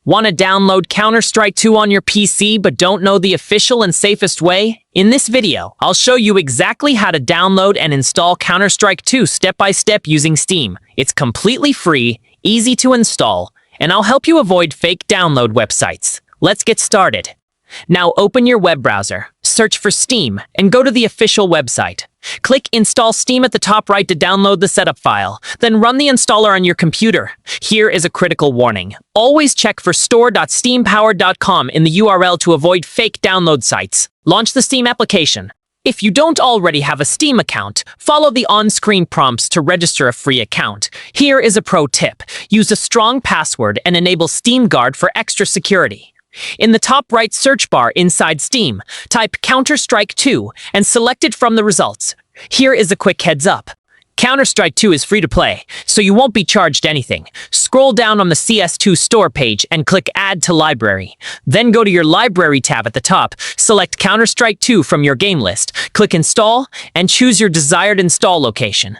Want to download Counter-Strike 2 on your PC but don't know the official and safest way? In this video, I'll show you exactly how to download and install Counter-Strike 2 step-by-step using Steam. It's completely free, easy to install, and I'll help you avoid fake download websites. Let's get started. Now open your web browser, search for Steam, and go to the official website. Click Install Steam at the top right to download the setup file, then run the installer on your computer. Here is a critical warning. Always check for store.steampowered.com in the URL to avoid fake download sites. Launch the Steam application. If you don't already have a Steam account, follow the on-screen prompts to register a free account. Here is a pro tip. Use a strong password and enable Steam Guard for extra security. In the top right search bar inside Steam, type Counter-Strike 2 and select it from the results. Here is a quick heads up. Counter-Strike 2 is free to play, so you won't be charged anything. Scroll down on the CS2 store page and click Add to Library. Then go to your Library tab at the top, select Counter-Strike 2 from your game list, click Install, and choose your desired install location.